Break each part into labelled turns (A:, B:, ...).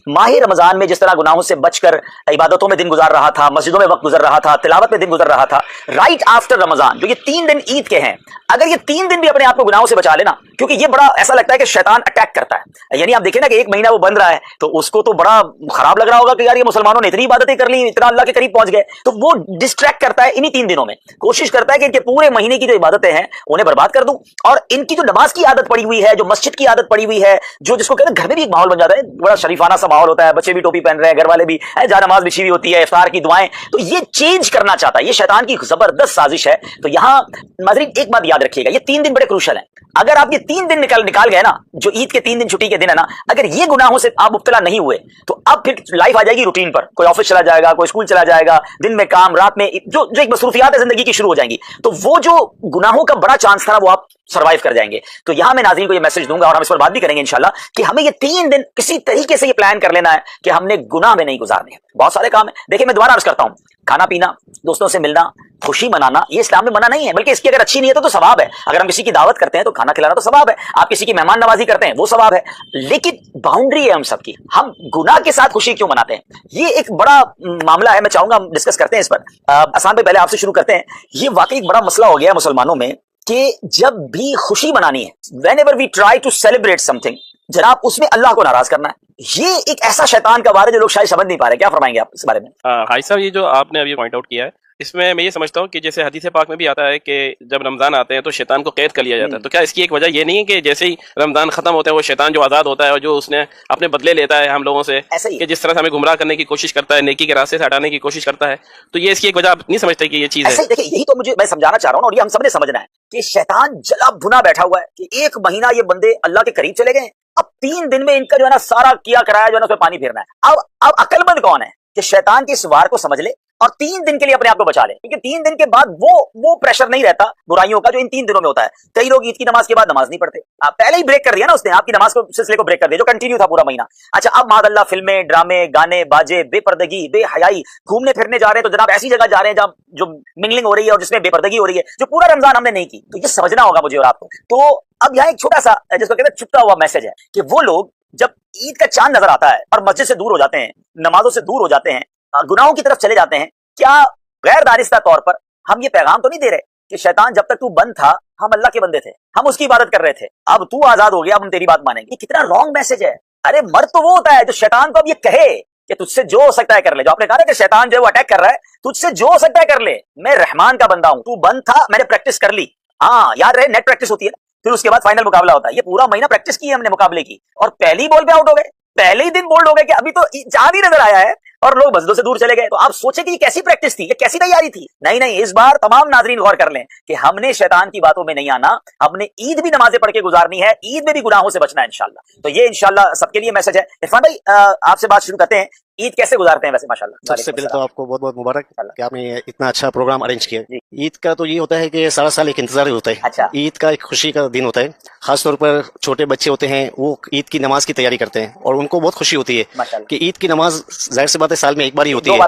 A: माह रमजान में जिस तरह गुनाहों से बचकर इबादतों में दिन गुजार रहा था, मस्जिदों में वक्त गुजर रहा था, तिलावत में दिन गुजर रहा था, राइट आफ्टर रमजान जो ये 3 दिन ईद के हैं, अगर ये 3 दिन भी अपने आप को गुनाहों से बचा लेना, क्योंकि ये बड़ा ऐसा लगता है कि शैतान अटैक करता है। यानी आप देखें ना कि 1 महीना वो बंद रहा है तो उसको तो बड़ा खराब लग रहा होगा कि यार ये मुसलमानों ने इतनी इबादतें कर ली, इतना अल्लाह के करीब पहुंच गए, तो वो डिस्ट्रैक्ट करता है इन्हीं 3 दिनों में, कोशिश करता है कि इनके पूरे महीने की जो इबादतें हैं उन्हें बर्बाद कर दूं, और इनकी जो नमाज की आदत पड़ी हुई है, जो मस्जिद की आदत पड़ी हुई है, जो जिसको कहते हैं घर में भी एक माहौल बन जाता है, बड़ा शरीफाना सा माहौल होता है, बच्चे भी टोपी पहन रहे हैं, घर वाले भी जा नमाज बिछी हुई होती है, इफ्तार की दुआएं, तो ये चेंज करना चाहता है, ये शैतान की जबरदस्त साजिश है। तो यहां नाज़रीन एक बात याद रखिएगा, ये 3 दिन बड़े क्रूशल हैं। अगर आप ये 3 दिन निकाल गए ना, जो ईद के 3 दिन छुट्टी के दिन है ना, अगर ये गुनाहों से आप मुब्तला नहीं हुए तो अब फिर लाइफ आ जाएगी रूटीन पर, कोई ऑफिस चला जाएगा, कोई स्कूल चला जाएगा, दिन में काम, रात में जो एक मसरूफियात है जिंदगी की शुरू हो जाएंगी, तो वो जो गुनाहों का बड़ा चांस था वो आप सर्वाइव कर जाएंगे। तो यहां मैं नाज़रीन को ये मैसेज दूंगा, और हम इस पर बात भी करेंगे इंशाल्लाह, कि हमें ये 3 दिन किसी तरीके से ये प्लान कर लेना है कि हमने गुनाह में नहीं गुजारने। बहुत सारे काम है, देखिए मैं दोबारा अर्ज करता हूं, खाना पीना, दोस्तों से मिलना, खुशी मनाना, ये इस्लाम में मना नहीं है, बल्कि इसकी अगर अच्छी नीयत है तो सवाब है। अगर हम किसी की दावत करते हैं तो खाना खिलाना तो सवाब है, आप किसी की मेहमान नवाजी करते हैं वो सवाब है, लेकिन बाउंड्री है हम सबकी, हम गुनाह के साथ खुशी क्यों मनाते हैं, ये एक बड़ा मामला है। मैं चाहूंगा हम डिस्कस करते हैं इस पर। आसान भाई पहले आपसे शुरू करते हैं। ये वाकई एक बड़ा मसला हो गया है मुसलमानों में कि जब भी खुशी मनानी है, whenever we try to celebrate something, जनाब उसमें अल्लाह को नाराज करना है, ये एक ऐसा शैतान का वार है जो लोग शायद समझ नहीं पा रहे। क्या फरमाएंगे आप इस बारे में?
B: हाई साहब, ये जो आपने अभी पॉइंट आउट किया है, इसमें मैं ये समझता हूँ कि जैसे हदीस पाक में भी आता है कि जब रमजान आते हैं तो शैतान को कैद कर लिया जाता है, तो क्या इसकी एक वजह ये नहीं है कि जैसे ही रमजान खत्म होता है वो शैतान जो आजाद होता है और जो उसने अपने बदले लेता है हम लोगों से, कि जिस तरह से हमें गुमराह करने की कोशिश करता है, नेकी के रास्ते से हटाने की कोशिश करता है, तो ये इसकी एक वजह आप नहीं समझते कि ये चीज है?
A: देखिए यही तो मुझे मैं समझाना चाह रहा हूँ, और ये हम सबने समझना है कि शैतान जला भुना बैठा हुआ है कि 1 महीना ये बंदे अल्लाह के करीब चले गए, अब 3 दिन में इनका जो है ना सारा किया कराया जो है ना उसमें पानी फेरना है। अब अक्लमंद कौन है कि शैतान के इस वार को समझ ले और 3 दिन के लिए अपने आप को बचा ले, क्योंकि 3 दिन के बाद वो प्रेशर नहीं रहता बुराइयों का जो इन 3 दिनों में होता है। कई लोग ईद की नमाज के बाद नमाज नहीं पढ़ते, आप पहले ही ब्रेक कर दिया ना उसने, आपकी नमाज को सिलसिले को ब्रेक कर दिया जो कंटिन्यू था पूरा महीना। अच्छा, अब मादअल्लाह फिल्में, ड्रामे, गाने, बाजे, बेपर्दगी, बेहयाई, घूमने फिरने जा रहे हैं तो जनाब ऐसी जगह जा रहे हैं जहां जो मिंगलिंग हो रही है और जिसमें बेपर्दगी हो रही है, जो पूरा रमजान हमने नहीं की। तो ये समझना होगा मुझे और आपको। तो अब यहाँ एक छोटा सा जिसको कहते हैं छुपता हुआ मैसेज है कि वो लोग जब ईद का चांद नजर आता है और मस्जिद से दूर हो जाते हैं, नमाजों से दूर हो जाते हैं, गुनाहों की तरफ चले जाते हैं, क्या गैर दानिस्ता तौर पर हम ये पैगाम तो नहीं दे रहे कि शैतान जब तक तू बंद था हम अल्लाह के बंदे थे, हम उसकी इबादत कर रहे थे, अब तू आजाद हो गया अब हम तेरी बात मानेंगे? ये कितना रॉन्ग मैसेज है। अरे मर्द तो वो होता है जो शैतान को अब ये कहे कि तुझसे जो हो सकता है कर ले। जो आपने कहा ना कि शैतान जो है वो अटैक कर रहा है, तुझसे जो हो सकता है कर ले, मैं रहमान का बंदा हूं, तू बंद था मैंने प्रैक्टिस कर ली। हाँ याद रहे, नेट प्रैक्टिस होती है, फिर उसके बाद फाइनल मुकाबला होता है। ये पूरा महीना प्रैक्टिस की है हमने मुकाबले की, और पहली बॉल पे आउट हो गए, पहले ही दिन बोल्ड हो गए कि अभी तो चांद ही नजर आया है और लोग मस्जिदों से दूर चले गए। तो आप सोचे कि ये कैसी प्रैक्टिस थी, ये कैसी तैयारी थी? नहीं, इस बार तमाम नाजरीन गौर कर लें कि हमने शैतान की बातों में नहीं आना, हमने ईद भी नमाजें पढ़ के गुजारनी है, ईद में भी गुनाहों से बचना है इंशाल्लाह। तो ये इंशाल्लाह सबके लिए मैसेज है। इरफान भाई आपसे बात शुरू करते हैं, ईद कैसे गुजारते हैं वैसे? माशाल्लाह,
C: सबसे पहले तो आपको बहुत बहुत मुबारक कि आपने इतना अच्छा प्रोग्राम अरेंज किया। ईद का तो ये होता है कि सारा साल एक इंतजार होता है।
A: अच्छा।
C: ईद का एक खुशी का दिन होता है, खासतौर पर छोटे बच्चे होते हैं वो ईद की नमाज की तैयारी करते हैं और उनको बहुत खुशी होती है कि ईद की नमाज जाहिर सी बात है साल में एक बार ही होती है।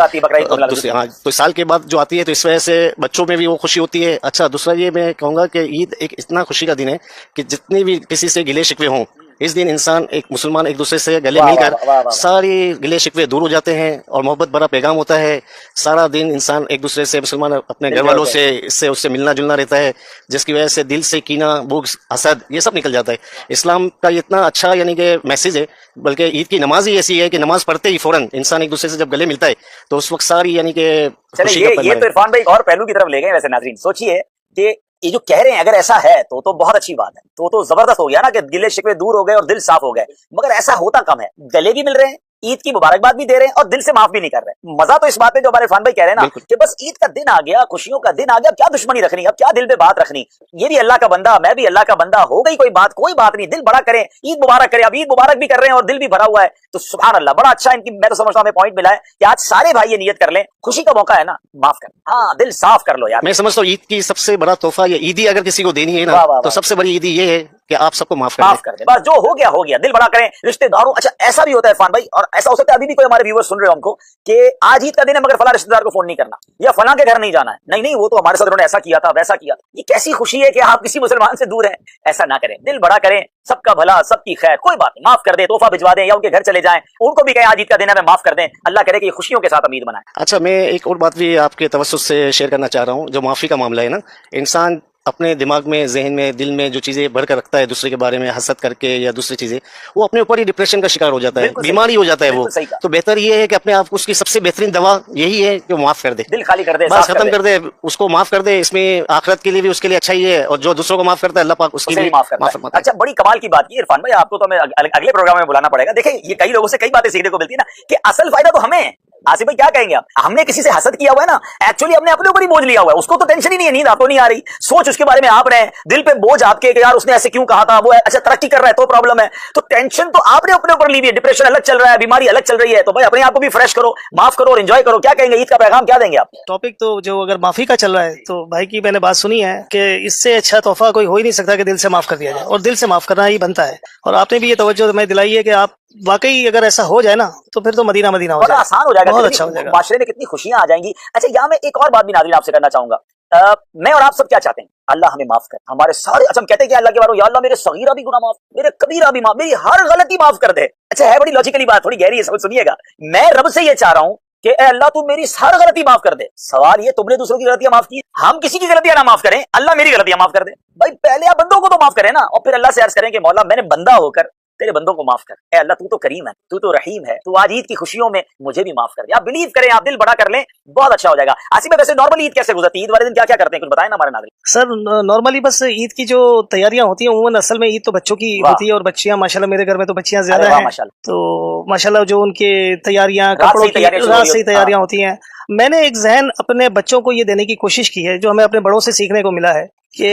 C: हाँ, तो साल के बाद जो आती है तो इस वजह से बच्चों में भी वो खुशी होती है। अच्छा, दूसरा ये मैं कहूँगा कि ईद एक इतना खुशी का दिन है कि जितने भी किसी से गिले शिकवे हों, इस दिन इंसान एक मुसलमान एक दूसरे से गले मिलकर सारे गिले शिकवे दूर हो जाते हैं और मोहब्बत भरा पैगाम होता है। सारा दिन इंसान एक दूसरे से, मुसलमान अपने घर वालों से, इससे उससे मिलना जुलना रहता है, जिसकी वजह से दिल से कीना, बुग़्ज़, हसद ये सब निकल जाता है। इस्लाम का इतना अच्छा यानी कि मैसेज है, बल्कि ईद की नमाज ही ऐसी है कि नमाज पढ़ते ही फौरन इंसान एक दूसरे से जब गले मिलता है तो उस वक्त सारी यानी कि
A: ये तो इरफान भाई और पहलू की तरफ ले गए। वैसे नाज़रीन सोचिए कि ये जो कह रहे हैं अगर ऐसा है तो बहुत अच्छी बात है, तो जबरदस्त हो गया ना कि गिले शिकवे दूर हो गए और दिल साफ हो गए। मगर ऐसा होता कम है, गले भी मिल रहे हैं, ईद की मुबारकबाद भी दे रहे हैं और दिल से माफ भी नहीं कर रहे। मजा तो इस बात पे जो हमारे इरफान भाई कह रहे हैं ना कि बस ईद का दिन आ गया, खुशियों का दिन आ गया, क्या दुश्मनी रखनी, अब क्या दिल पे बात रखनी, ये भी अल्लाह का बंदा, मैं भी अल्लाह का बंदा, हो गई कोई बात नहीं, दिल बड़ा करें, ईद मुबारक करें। अब ईद मुबारक भी कर रहे हैं और दिल भी भरा हुआ है, तो सुभान अल्लाह, बड़ा अच्छा इनकी मैं तो समझता हूँ हमें पॉइंट मिला है कि आज सारे भाई ये नियत कर लें, खुशी का मौका है ना, माफ कर, हाँ दिल साफ कर लो यार।
C: मैं समझता हूँ ईद की सबसे बड़ा तोहफा ये ईदी अगर किसी को देनी है ना तो सबसे बड़ी ईदी ये है कि आप सबको माफ
A: कर दे, बस जो हो गया, दिल बड़ा करें रिश्तेदारों। अच्छा ऐसा भी होता है इरफान भाई, और ऐसा हो सकता है अभी भी कोई हमारे व्यूअर्स सुन रहे हो हमको कि आज ईद का दिन है मगर फला रिश्तेदार को फोन नहीं करना या फला के घर नहीं जाना है, नहीं वो तो हमारे साथ उन्होंने ऐसा किया था वैसा किया था। ये कैसी खुशी है कि आप किसी मुसलमान से दूर हैं। ऐसा ना करें, दिल बड़ा करें, सबका भला सबकी खैर, कोई बात नहीं, माफ कर दे, तोहफा भिजवा दें या उनके घर चले जाएं, उनको भी कहें आज ईद का दिन है माफ कर दें, अल्लाह करे कि खुशियों के साथ ईद मनाएं।
C: अच्छा, मैं एक और बात भी आपके तवज्जुह से शेयर करना चाह रहा हूँ। जो माफी का मामला है ना, इंसान अपने दिमाग में, जहन में, दिल में जो चीजें भर कर रखता है दूसरे के बारे में, हसद करके या दूसरी चीजें, वो अपने ऊपर ही डिप्रेशन का शिकार हो जाता है, बीमारी हो जाता है वो। तो बेहतर ये है कि अपने आप को, उसकी सबसे बेहतरीन दवा यही है कि माफ कर दे,
A: दिल खाली कर दे,
C: बस खत्म कर दे, उसको माफ कर दे। इसमें आखिरत के लिए भी उसके लिए अच्छा ही है, और जो दूसरों को माफ करता है अल्लाह पाक उसकी भी माफ करता है।
A: अच्छा, बड़ी कमाल की बात की इरफान भाई, आपको तो हमें अगले प्रोग्राम में बुलाना पड़ेगा। देखिए ये कई लोगों से कई बातें सीखने को मिलती है ना कि असल फायदा तो हमें। आसिफ भाई क्या कहेंगे आप? हमने किसी से हसद किया हुआ है ना, एक्चुअली हमने अपने ऊपर ही बोझ लिया हुआ है, उसको तो टेंशन ही नहीं है, नींद आपको नहीं आ रही, सोच उसके बारे में आप रहे, दिल पे बोझ आपके कि यार उसने ऐसे क्यों कहा था, वो अच्छा तरक्की कर रहा है तो प्रॉब्लम है, तो टेंशन तो आपने अपने ऊपर ली हुई है, डिप्रेशन अलग चल रहा है, बीमारी अलग चल रही है, तो भाई अपने आप को भी फ्रेश करो, माफ करो और एंजॉय करो। क्या कहेंगे, ईद का पैगाम क्या देंगे आप?
D: टॉपिक तो जो अगर माफी का चल रहा है तो भाई की मैंने बात सुनी है कि इससे अच्छा तोहफा कोई हो ही नहीं सकता कि दिल से माफ कर दिया जाए, और दिल से माफ करना ही बनता है। और आपने भी ये तवज्जो हमें दिलाई है कि आप वाकई अगर ऐसा हो जाए ना तो फिर तो मदीना मदीना हो जाएगा,
A: आसान हो जाएगा,
D: बहुत अच्छा हो जाएगा,
A: माशरे में कितनी खुशियां आ जाएंगी। अच्छा यहाँ मैं एक और बात भी नाज़रीन आपसे करना चाहूंगा, मैं और आप सब क्या चाहते हैं? अल्लाह हमें माफ कर, हमारे सारे, अच्छा हम कहते हैं कि अल्लाह के बारे में, या अल्लाह मेरे सगीरा भी गुनाह माफ, मेरे कबीरा भी माफ, मेरी हर गलती माफ कर दे। अच्छा है बड़ी लॉजिकली बात, थोड़ी गहरी है, सब सुनिएगा। मैं रब से ये चाह रहा हूं कि ए अल्लाह तू मेरी हर गलती माफ कर दे। सवाल ये, तुमने दूसरों की गलतियां माफ की, हम किसी की गलतियां ना माफ करें, अल्लाह मेरी गलतियां माफ कर दे। भाई पहले आप बंदों को तो माफ करें ना, और फिर अल्लाह से अर्ज करें कि मौला मैंने बंदा होकर तेरे बंदों को माफ कर, ए अल्लाह तू तो करीम है, तू तो रहीम है, तू आज ईद की खुशियों में मुझे भी माफ कर दे। आप बिलीव करें, आप दिल बड़ा कर लें, बहुत अच्छा हो जाएगा। आसिफ भाई वैसे नॉर्मली ईद कैसे गुजरती है? ईद वाले दिन क्या क्या करते हैं, कुछ बताएं ना हमारे नाज़रीन।
D: सर नॉर्मली बस ईद की जो तैयारियां होती हैं, उम्मन असल में ईद तो बच्चों की होती है, और बच्चियां माशाल्लाह, मेरे घर में तो बच्चियां ज्यादा हैं, तो माशाल्लाह जो उनके तैयारियां, कपड़ों की रात से ही तैयारियां होती हैं। मैंने एक जहन अपने बच्चों को ये देने की कोशिश की है, जो हमें अपने बड़ों से सीखने को मिला है, कि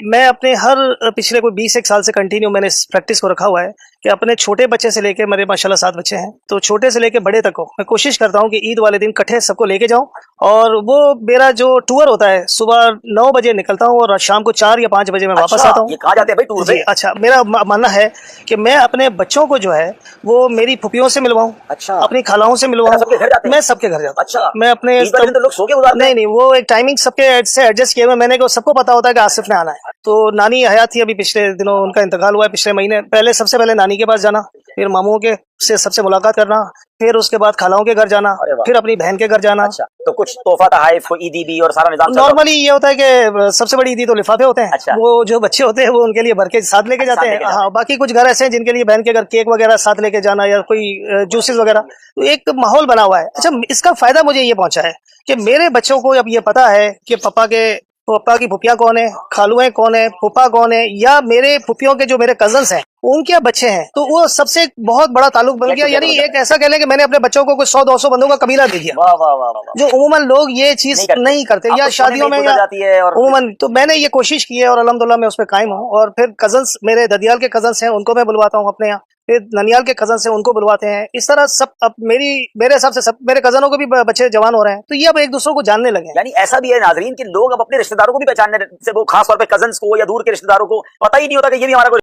D: मैं अपने हर पिछले कोई 20 साल से कंटिन्यू मैंने इस प्रैक्टिस को रखा हुआ है कि अपने छोटे बच्चे से लेके, मेरे माशाल्लाह 7 बच्चे हैं, तो छोटे से लेके बड़े तक को मैं कोशिश करता हूँ कि ईद वाले दिन इकट्ठे सबको लेके जाऊं। और वो मेरा जो टूर होता है, सुबह 9 बजे निकलता हूँ और शाम को 4 या 5 बजे मैं वापस आता हूँ।
A: ये कहाँ जाते हैं भाई टूर पे?
D: अच्छा, मेरा मानना है कि मैं अपने बच्चों को जो है वो मेरी फुफियों से मिलवाऊं,
A: अच्छा,
D: अपनी खालाओं से मिलवाऊं, मैं सबके घर जाता हूं।
A: अच्छा,
D: मैं अपने
A: तो लोग सो के गुजारते हैं?
D: नहीं, वो एक टाइमिंग सबके से एडजस्ट किए हुए, मैंने को सबको पता होता है कि आसिफ ने आना है। तो नानी हयात थी, अभी पिछले दिनों उनका इंतकाल हुआ है, पिछले महीने। पहले सबसे पहले नानी के पास जाना, फिर मामू के से सबसे मुलाकात करना, फिर उसके बाद खालाओं के घर जाना, फिर अपनी बहन के घर जाना।
A: अच्छा, तो कुछ तोहफा तहाइफ, ईदी भी और सारा निजाम?
D: नॉर्मली ये होता है कि सबसे बड़ी ईदी तो लिफाफे होते हैं।
A: अच्छा।
D: वो जो बच्चे होते हैं वो उनके लिए भर के साथ लेके जाते हैं। हाँ, बाकी कुछ घर ऐसे हैं जिनके लिए बहन के घर केक वगैरह साथ लेके जाना, या कोई जूसेस वगैरह, तो एक माहौल बना हुआ है। अच्छा, इसका फायदा मुझे ये पहुंचा है कि मेरे बच्चों को अब ये पता है कि पापा की फुफिया कौन है, खालुएं कौन है, फूफा कौन है, या मेरे फुफियों के जो मेरे कजन्स हैं उनके बच्चे हैं, तो वो सबसे बहुत बड़ा ताल्लुक बन गया। यानी एक ऐसा कह लें कि मैंने अपने बच्चों को कुछ 100-200 बंदों का कबीला दे दिया।
A: वाह वाह वाह वाह,
D: जो उम्मन लोग ये चीज नहीं करते, या शादियों में उम्मन। तो मैंने ये कोशिश की है और अल्हम्दुलिल्लाह मैं उस पर कायम हूँ। और फिर कजन्स, मेरे ददियाल के कजन्स हैं, उनको मैं बुलवाता हूँ अपने यहाँ, फिर ननियाल के कजन से उनको बुलवाते हैं। इस तरह सब अब मेरे हिसाब से सब मेरे कजनों के भी बच्चे जवान हो रहे हैं, तो ये अब एक दूसरे को जानने लगे।
A: यानी ऐसा भी है नाजरीन कि लोग अब अपने रिश्तेदारों को भी पहचानने से, वो खास तौर पे कजन्स को या दूर के रिश्तेदारों को पता ही नहीं होता कि ये भी हमारा